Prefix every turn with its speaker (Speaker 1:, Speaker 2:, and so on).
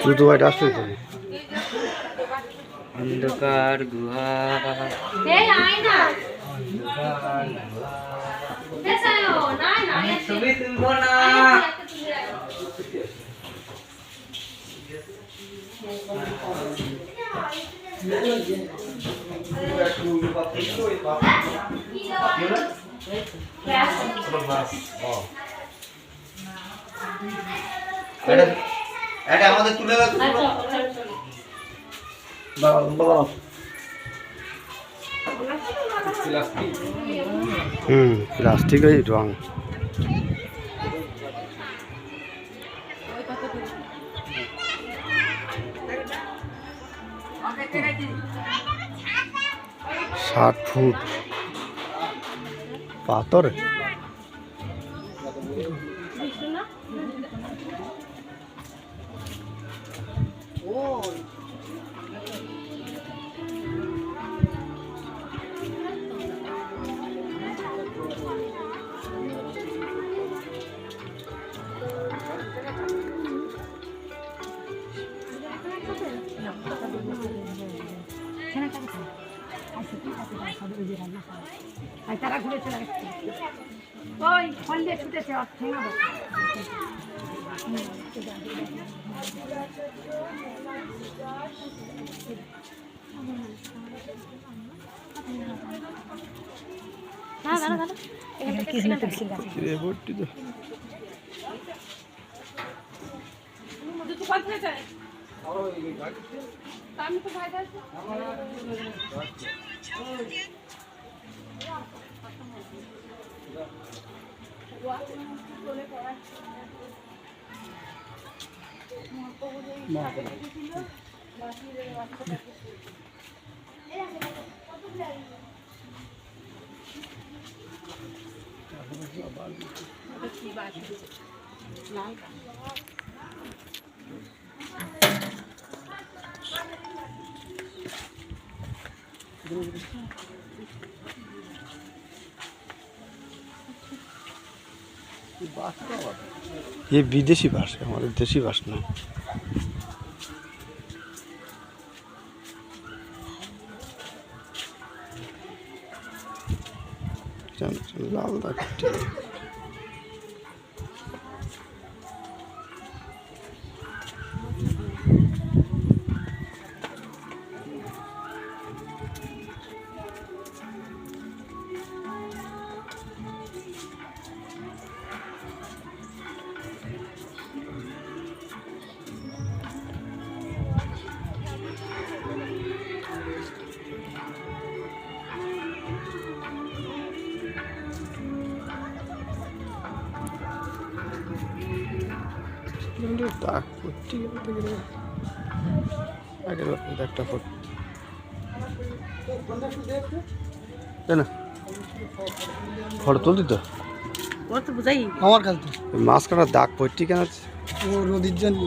Speaker 1: জুতো বাইট আসছে তো
Speaker 2: অন্ধকার গুহা ছবি তুলবো না।
Speaker 3: এটা আমাদের তুলে
Speaker 1: প্লাস্টিক রং ষাট ফুট পাথর
Speaker 4: তারা ঘুরে চলে গেছে ওই ফন্ডে ছুটেছে আমি তো ভাই
Speaker 1: ये विदेशी बास है, हमारे देशी बास ना। लाल দাগ পড়তে গেলে আগের একটা ফটো না ফটো তুলতি তো
Speaker 4: বুঝাই আমার কাছে
Speaker 1: মাছ কাটার দাগ পড়তে কেন
Speaker 4: ও নদীর জন্য